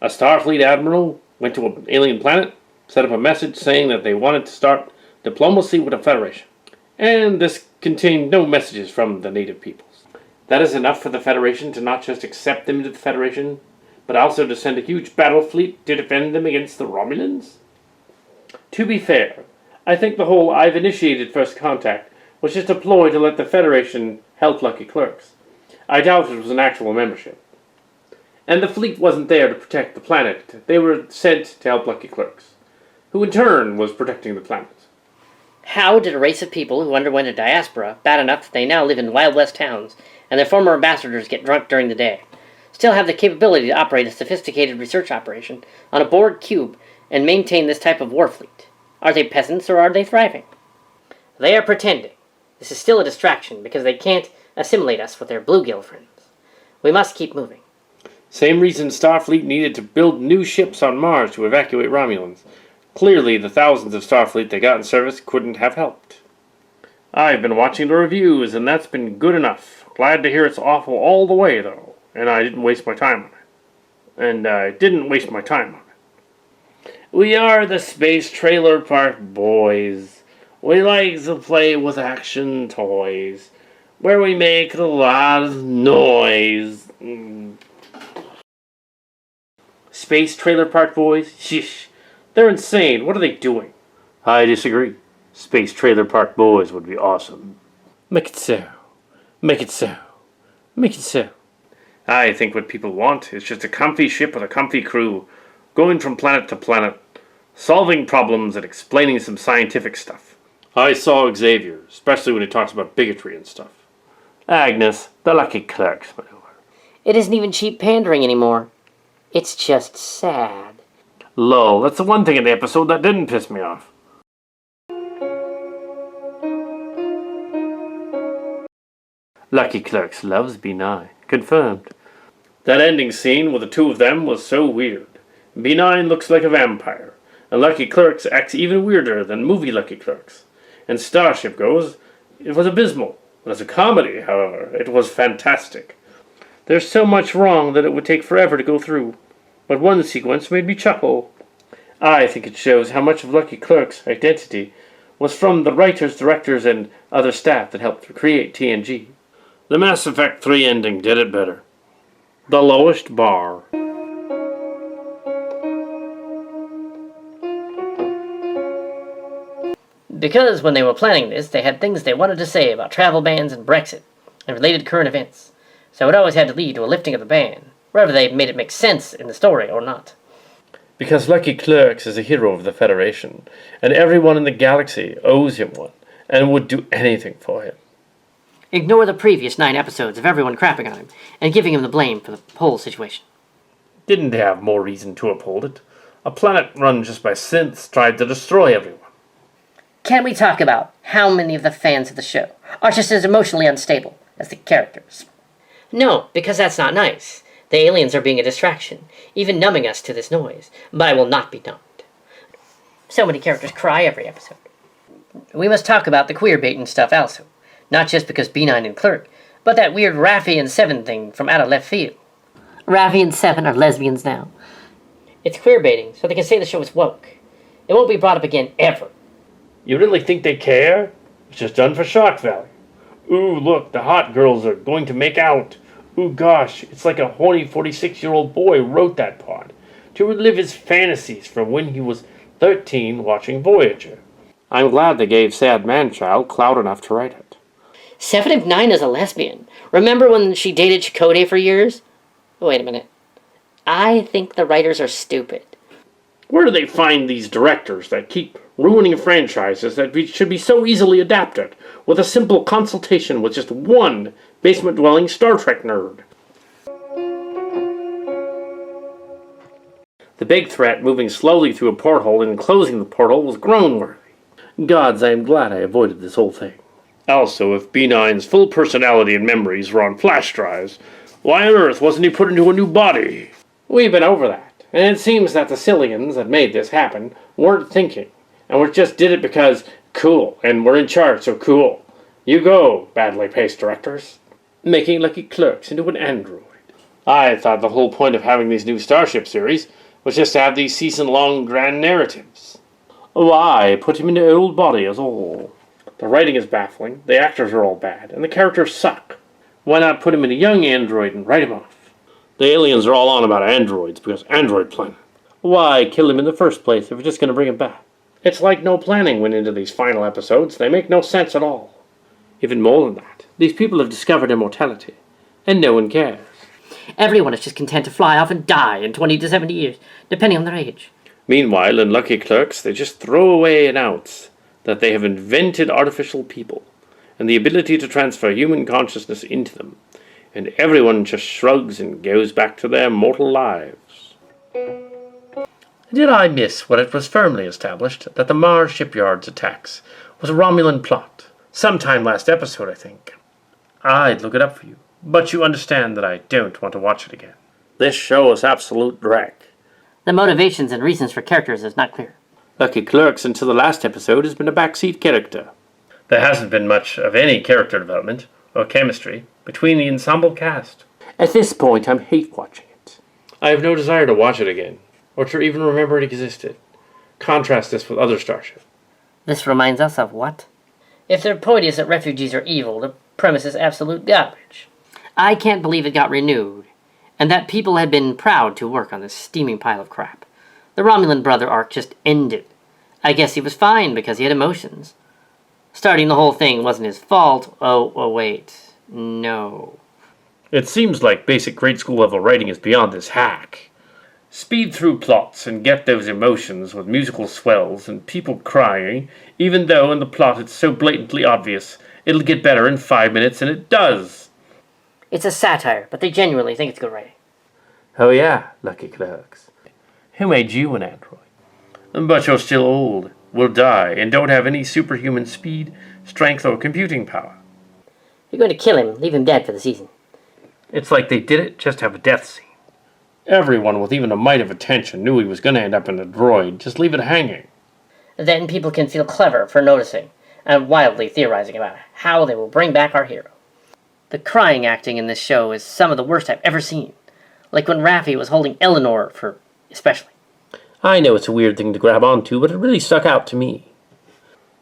A Starfleet admiral went to an alien planet, set up a message saying that they wanted to start diplomacy with the Federation. And this contained no messages from the native peoples. That is enough for the Federation to not just accept them into the Federation, but also to send a huge battle fleet to defend them against the Romulans? To be fair, I think the whole "I've initiated first contact" was just a ploy to let the Federation help Lucky Clerks. I doubt it was an actual membership. And the fleet wasn't there to protect the planet. They were sent to help Lucky Clerks, who in turn was protecting the planet. How did a race of people who underwent a diaspora, bad enough that they now live in Wild West towns, and their former ambassadors get drunk during the day, still have the capability to operate a sophisticated research operation on a Borg cube and maintain this type of war fleet? Are they peasants or are they thriving? They are pretending. This is still a distraction because they can't assimilate us with their bluegill friends. We must keep moving. Same reason Starfleet needed to build new ships on Mars to evacuate Romulans. Clearly, the thousands of Starfleet they got in service couldn't have helped. I've been watching the reviews, and that's been good enough. Glad to hear it's awful all the way, though. And I didn't waste my time on it. We are the Space Trailer Park Boys. We like to play with action toys, where we make a lot of noise. Space Trailer Park Boys? Shish. They're insane. What are they doing? I disagree. Space Trailer Park Boys would be awesome. Make it so. Make it so. Make it so. I think what people want is just a comfy ship with a comfy crew, going from planet to planet, solving problems and explaining some scientific stuff. I saw Xavier, especially when he talks about bigotry and stuff. Agnes, the Lucky Clerks, my lord. It isn't even cheap pandering anymore. It's just sad. Lol, that's the one thing in the episode that didn't piss me off. Lucky Clerks loves B9. Confirmed. That ending scene with the two of them was so weird. B9 looks like a vampire, and Lucky Clerks acts even weirder than movie Lucky Clerks. And Starship goes, it was abysmal. As a comedy, however, it was fantastic. There's so much wrong that it would take forever to go through, but one sequence made me chuckle. I think it shows how much of Lucky Clerks' identity was from the writers, directors, and other staff that helped create TNG. The Mass Effect 3 ending did it better. The lowest bar. Because when they were planning this, they had things they wanted to say about travel bans and Brexit, and related current events. So it always had to lead to a lifting of the ban, whether they made it make sense in the story or not. Because Lucky Clerks is a hero of the Federation, and everyone in the galaxy owes him one, and would do anything for him. Ignore the previous 9 episodes of everyone crapping on him, and giving him the blame for the whole situation. Didn't they have more reason to uphold it? A planet run just by synths tried to destroy everyone. Can we talk about how many of the fans of the show are just as emotionally unstable as the characters? No, because that's not nice. The aliens are being a distraction, even numbing us to this noise, but I will not be numbed. So many characters cry every episode. We must talk about the queer bait and stuff also, not just because B9 and Clerk, but that weird Raffi and Seven thing from out of left field. Raffi and Seven are lesbians now. It's queer baiting, so they can say the show is woke. It won't be brought up again, ever. You really think they care? It's just done for shock value. Ooh, look, the hot girls are going to make out. Ooh, gosh, it's like a horny 46-year-old boy wrote that pod to relive his fantasies from when he was 13 watching Voyager. I'm glad they gave Sad Man-Child clout enough to write it. 7 of 9 is a lesbian. Remember when she dated Chakotay for years? Wait a minute. I think the writers are stupid. Where do they find these directors that keep ruining franchises that should be so easily adapted with a simple consultation with just one basement-dwelling Star Trek nerd? The big threat moving slowly through a porthole and closing the porthole was groan-worthy. Gods, I am glad I avoided this whole thing. Also, if B9's full personality and memories were on flash drives, why on earth wasn't he put into a new body? We've been over that. And it seems that the Sillians that made this happen weren't thinking, and just did it because cool, and we're in charge, so cool. You go, badly paced directors. making Lucky Clerks into an android. I thought the whole point of having these new Starship series was just to have these season-long grand narratives. Why put him in the old body as all? The writing is baffling, the actors are all bad, and the characters suck. Why not put him in a young android and write him off? The aliens are all on about androids because android planet. Why kill him in the first place if you're just going to bring him back? It's like no planning went into these final episodes. They make no sense at all. Even more than that, these people have discovered immortality, and no one cares. Everyone is just content to fly off and die in 20 to 70 years, depending on their age. Meanwhile, in Lucky Clerks, they just throw away and announce that they have invented artificial people and the ability to transfer human consciousness into them, and everyone just shrugs and goes back to their mortal lives. Did I miss what it was firmly established that the Mars shipyard's attacks was a Romulan plot? Sometime last episode, I think. I'd look it up for you, but you understand that I don't want to watch it again. This show is absolute dreck. The motivations and reasons for characters is not clear. Lucky Clerks until the last episode has been a backseat character. There hasn't been much of any character development or chemistry between the ensemble cast. At this point, I'm hate watching it. I have no desire to watch it again, or to even remember it existed. Contrast this with other Starship. This reminds us of what? If their point is that refugees are evil, the premise is absolute garbage. I can't believe it got renewed, and that people had been proud to work on this steaming pile of crap. The Romulan brother arc just ended. I guess he was fine because he had emotions. Starting the whole thing wasn't his fault. Oh, wait. No. It seems like basic grade school level writing is beyond this hack. Speed through plots and get those emotions with musical swells and people crying, even though in the plot it's so blatantly obvious it'll get better in 5 minutes, and it does. It's a satire, but they genuinely think it's good writing. Oh yeah, Lucky Clerks. Who made you an android? But you're still old, will die, and don't have any superhuman speed, strength, or computing power. You're going to kill him, leave him dead for the season. It's like they did it just to have a death scene. Everyone with even a mite of attention knew he was going to end up in a droid. Just leave it hanging. Then people can feel clever for noticing and wildly theorizing about how they will bring back our hero. The crying acting in this show is some of the worst I've ever seen. Like when Raffi was holding Eleanor especially. I know it's a weird thing to grab onto, but it really stuck out to me.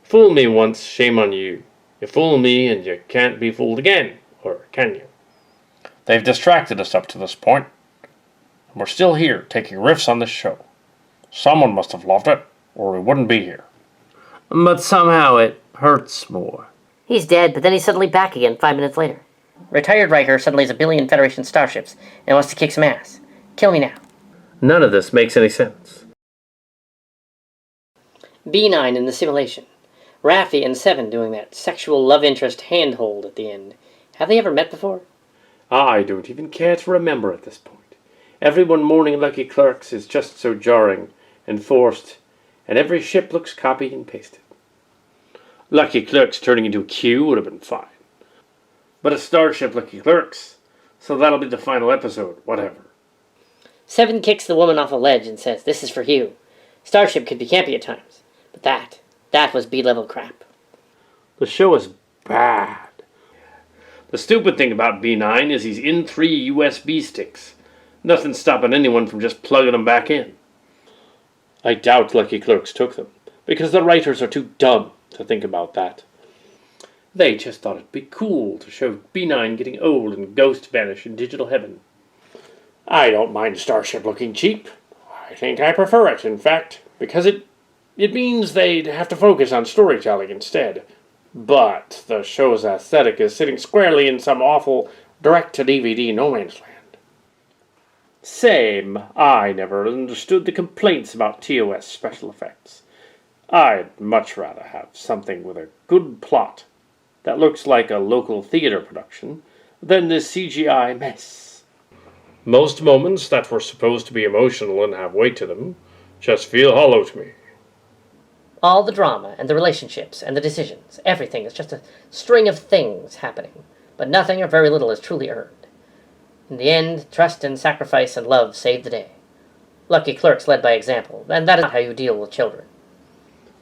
Fool me once, shame on you. You fool me and you can't be fooled again, or can you? They've distracted us up to this point, and we're still here taking riffs on this show. Someone must have loved it, or we wouldn't be here. But somehow it hurts more. He's dead, but then he's suddenly back again 5 minutes later. Retired Riker suddenly has a billion Federation starships and wants to kick some ass. Kill me now. None of this makes any sense. B9 in the simulation. Raffi and Seven doing that sexual love interest handhold at the end. Have they ever met before? I don't even care to remember at this point. Everyone mourning Lucky Clerks is just so jarring and forced, and every ship looks copied and pasted. Lucky Clerks turning into a Q would have been fine. But a Starship Lucky Clerks, so that'll be the final episode, whatever. Seven kicks the woman off a ledge and says, "This is for you." Starship could be campy at times, but that was B-level crap. The show is bad. The stupid thing about B9 is he's in 3 USB sticks. Nothing's stopping anyone from just plugging them back in. I doubt Lucky Clerks took them, because the writers are too dumb to think about that. They just thought it'd be cool to show B9 getting old and ghost vanish in digital heaven. I don't mind Starship looking cheap. I think I prefer it, in fact, because it means they'd have to focus on storytelling instead. But the show's aesthetic is sitting squarely in some awful direct-to-DVD no man's land. Same. I never understood the complaints about TOS special effects. I'd much rather have something with a good plot that looks like a local theater production than this CGI mess. Most moments that were supposed to be emotional and have weight to them just feel hollow to me. All the drama and the relationships and the decisions, everything is just a string of things happening, but nothing or very little is truly earned. In the end, trust and sacrifice and love save the day. Lucky Clerks led by example, and that is not how you deal with children.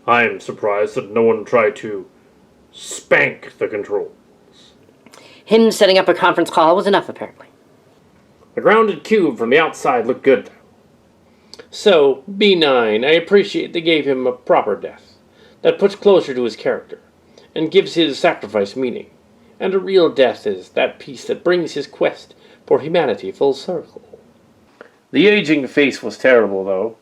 I am surprised that no one tried to spank the controls. Him setting up a conference call was enough, apparently. The grounded cube from the outside looked good, though. So, B9, I appreciate they gave him a proper death that puts closer to his character and gives his sacrifice meaning. And a real death is that piece that brings his quest for humanity full circle. The aging face was terrible, though.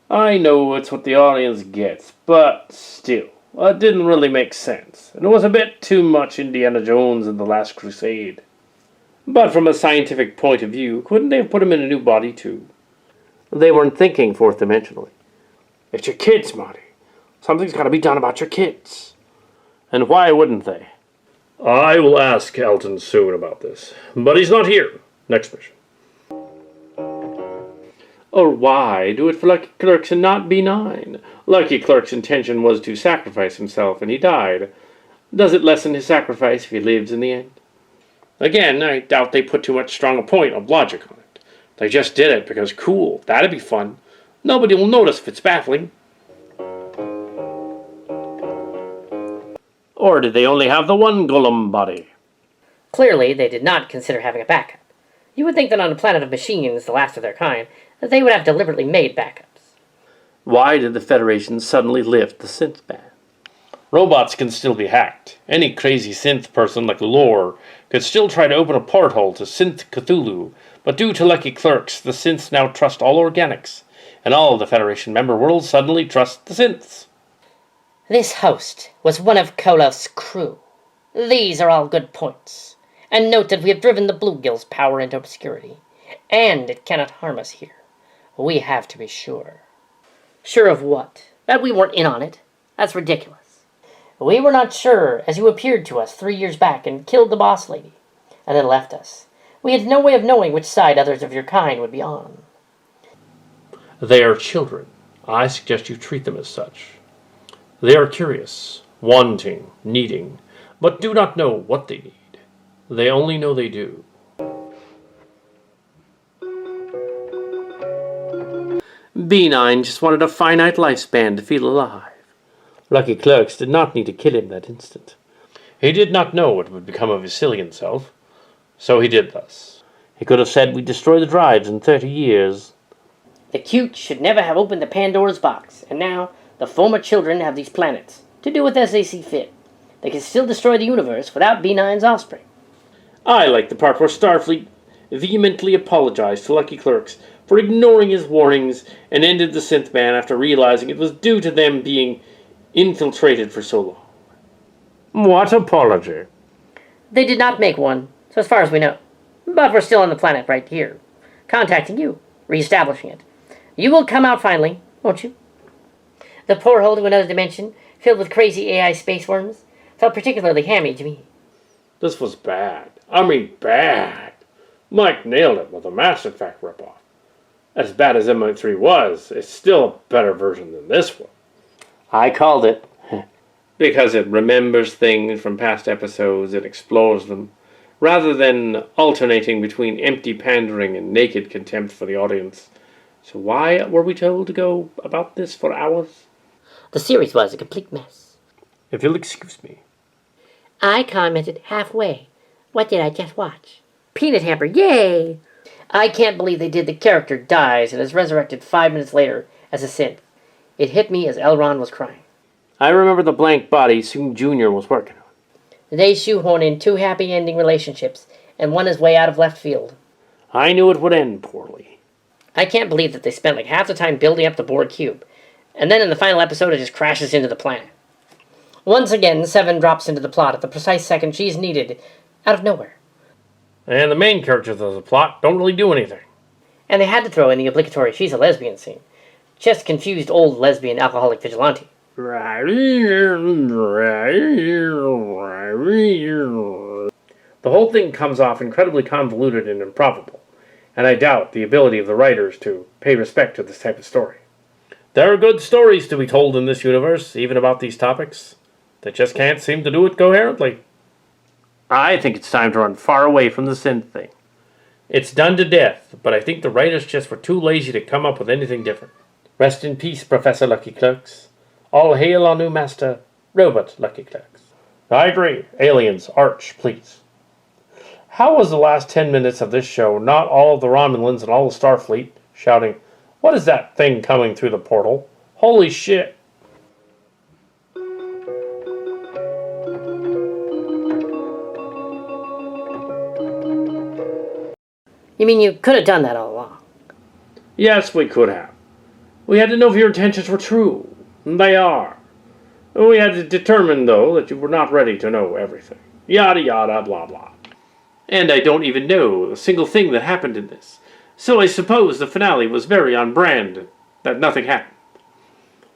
I know it's what the audience gets, but still, it didn't really make sense, and it was a bit too much Indiana Jones and the Last Crusade. But from a scientific point of view, couldn't they have put him in a new body, too? They weren't thinking fourth-dimensionally. It's your kids, Marty. Something's got to be done about your kids. And why wouldn't they? I will ask Elton soon about this, but he's not here. Next mission. Or why do it for Lucky Clerks and not B9? Lucky Clerk's intention was to sacrifice himself, and he died. Does it lessen his sacrifice if he lives in the end? Again, I doubt they put too much stronger point of logic on it. They just did it because cool, that'd be fun. Nobody will notice if it's baffling. Or did they only have the one golem body? Clearly, they did not consider having a backup. You would think that on a planet of machines, the last of their kind, that they would have deliberately made backups. Why did the Federation suddenly lift the synth ban? Robots can still be hacked. Any crazy synth person like Lore could still try to open a porthole to Synth Cthulhu, but due to Lucky Clerks, the synths now trust all organics, and all of the Federation member worlds suddenly trust the synths. This host was one of Kolos's crew. These are all good points. And note that we have driven the Bluegill's power into obscurity, and it cannot harm us here. We have to be sure. Sure of what? That we weren't in on it? That's ridiculous. We were not sure, as you appeared to us 3 years back and killed the boss lady, and then left us. We had no way of knowing which side others of your kind would be on. They are children. I suggest you treat them as such. They are curious, wanting, needing, but do not know what they need. They only know they do. B9 just wanted a finite lifespan to feel alive. Lucky Clerks did not need to kill him that instant. He did not know what would become of his Sillian self, so he did thus. He could have said we'd destroy the drives in 30 years. The cute should never have opened the Pandora's box, and now the former children have these planets, to do with as they see fit. They can still destroy the universe without B9's offspring. I like the part where Starfleet vehemently apologized to Lucky Clerks for ignoring his warnings and ended the synth ban after realizing it was due to them being infiltrated for so long. What apology? They did not make one, so as far as we know. But we're still on the planet right here, contacting you, reestablishing it. You will come out finally, won't you? The porthole to another dimension, filled with crazy AI space worms, felt particularly hammy to me. This was bad. I mean bad. Mike nailed it with a Mass Effect ripoff. As bad as M3 was, it's still a better version than this one. I called it. Because it remembers things from past episodes and explores them, rather than alternating between empty pandering and naked contempt for the audience. So why were we told to go about this for hours? The series was a complete mess. If you'll excuse me. I commented halfway. What did I just watch? Peanut hamper, yay! I can't believe they did the character dies and is resurrected 5 minutes later as a synth. It hit me as Elrond was crying. I remember the blank body Soong Jr. was working on. They shoehorn in 2 happy ending relationships, and one is way out of left field. I knew it would end poorly. I can't believe that they spent like half the time building up the Borg cube, and then in the final episode it just crashes into the planet. Once again, Seven drops into the plot at the precise second she's needed, out of nowhere. And the main characters of the plot don't really do anything. And they had to throw in the obligatory she's a lesbian scene. Just confused old lesbian alcoholic vigilante. The whole thing comes off incredibly convoluted and improbable, and I doubt the ability of the writers to pay respect to this type of story. There are good stories to be told in this universe, even about these topics. They just can't seem to do it coherently. I think it's time to run far away from the synth thing. It's done to death, but I think the writers just were too lazy to come up with anything different. Rest in peace, Professor Lucky Clerks. All hail our new master, Robot Lucky Clerks. I agree. Aliens, Arch, please. How was the last 10 minutes of this show not all of the Romulans and all the Starfleet shouting, "What is that thing coming through the portal? Holy shit!" You mean you could have done that all along? Yes, we could have. We had to know if your intentions were true. And they are. We had to determine, though, that you were not ready to know everything. Yada yada, blah blah. And I don't even know a single thing that happened in this. So I suppose the finale was very on brand, that nothing happened.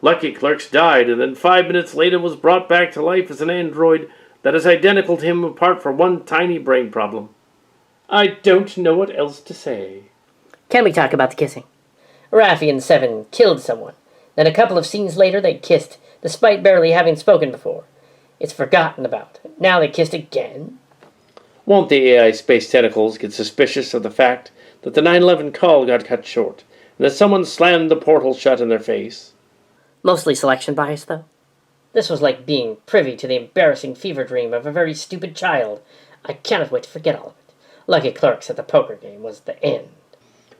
Lucky Clerks died, and then 5 minutes later was brought back to life as an android that is identical to him apart from one tiny brain problem. I don't know what else to say. Can we talk about the kissing? Raffi and Seven killed someone. Then a couple of scenes later they kissed, despite barely having spoken before. It's forgotten about. Now they kissed again? Won't the AI space tentacles get suspicious of the fact that the 9/11 call got cut short, and that someone slammed the portal shut in their face? Mostly selection bias, though. This was like being privy to the embarrassing fever dream of a very stupid child. I cannot wait to forget all of it. Lucky Clerks at the poker game was the end.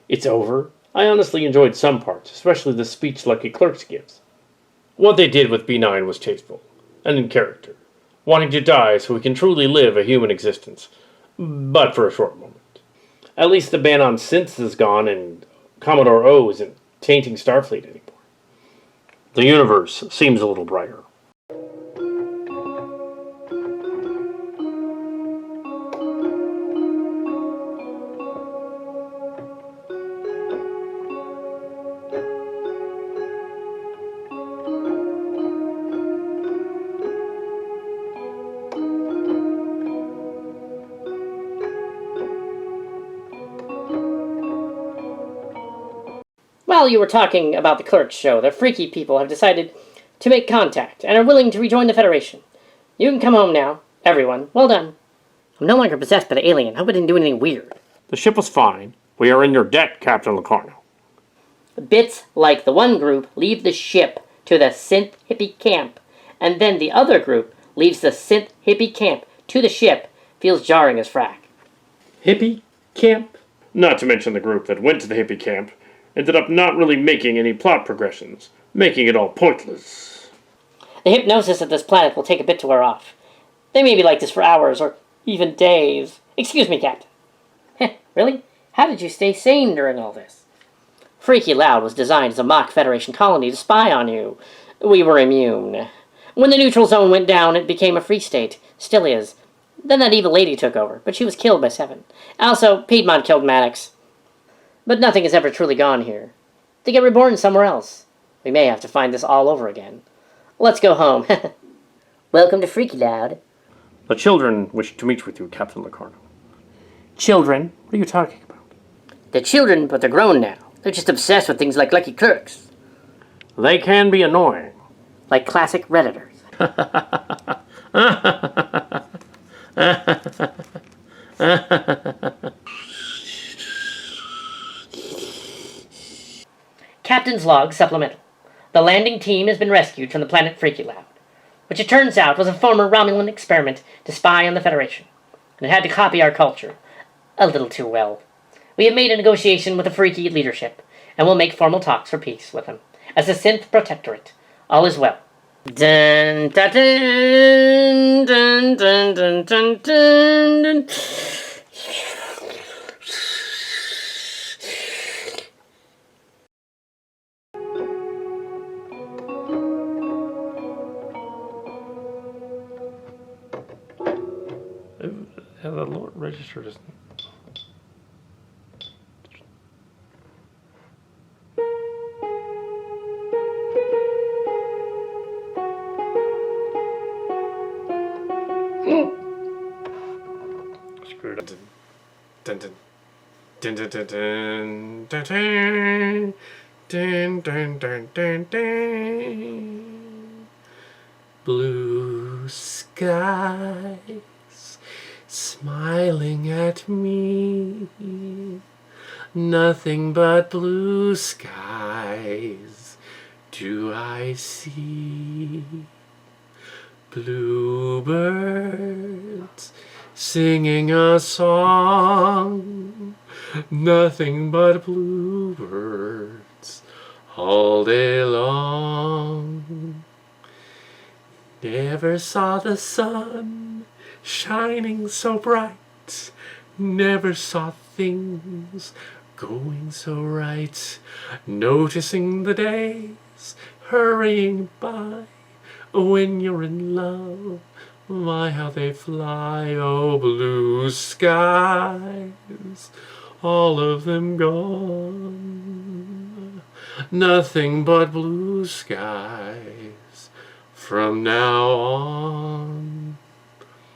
It's over. I honestly enjoyed some parts, especially the speech Lucky Clerks gives. What they did with B9 was tasteful, and in character, wanting to die so we can truly live a human existence, but for a short moment. At least the ban on synths is gone, and Commodore O isn't tainting Starfleet anymore. The universe seems a little brighter. While you were talking about the Clerks show, the freaky people have decided to make contact and are willing to rejoin the Federation. You can come home now. Everyone, well done. I'm no longer possessed by the alien. Hope I didn't do anything weird. The ship was fine. We are in your debt, Captain Locarno. Bits like the one group leave the ship to the synth hippie camp, and then the other group leaves the synth hippie camp to the ship. Feels jarring as frack. Hippie camp? Not to mention the group that went to the hippie camp ended up not really making any plot progressions, making it all pointless. The hypnosis of this planet will take a bit to wear off. They may be like this for hours, or even days. Excuse me, Captain. Really? How did you stay sane during all this? Freaky Loud was designed as a mock Federation colony to spy on you. We were immune. When the neutral zone went down, it became a free state. Still is. Then that evil lady took over, but she was killed by Seven. Also, Piedmont killed Maddox. But nothing is ever truly gone here. They get reborn somewhere else. We may have to find this all over again. Let's go home. Welcome to Freaky Loud. The children wish to meet with you, Captain Locarno. Children? What are you talking about? They're children, but they're grown now. They're just obsessed with things like Lucky Clerks. They can be annoying. Like classic Redditors. Captain's Log Supplemental. The landing team has been rescued from the planet Freaky Loud, which it turns out was a former Romulan experiment to spy on the Federation, and it had to copy our culture a little too well. We have made a negotiation with the Freaky leadership, and will make formal talks for peace with them. As a synth protectorate, all is well. Dun, dun, dun, dun, dun, dun, dun, dun, dun. Yeah, the Lord registered isn't it? Screwed up. Dun dun dun dun dun dun dun dun dun dun dun dun. Blue skies smiling at me, nothing but blue skies do I see. Bluebirds singing a song. Nothing but bluebirds all day long. Never saw the sun shining so bright. Never saw things going so right. Noticing the days hurrying by. When you're in love, my how they fly. Oh, blue skies, all of them gone. Nothing but blue skies from now on.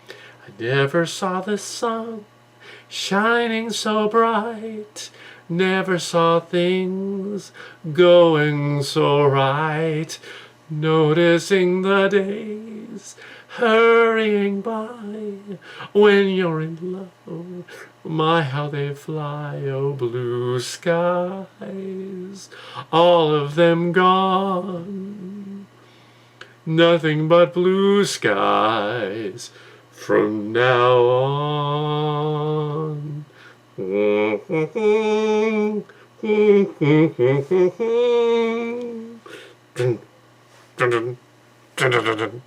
I never saw the sun shining so bright. Never saw things going so right. Noticing the days hurrying by. When you're in love, my how they fly. Oh, blue skies, all of them gone. Nothing but blue skies from now on. Dun, dun, dun, dun, dun, dun.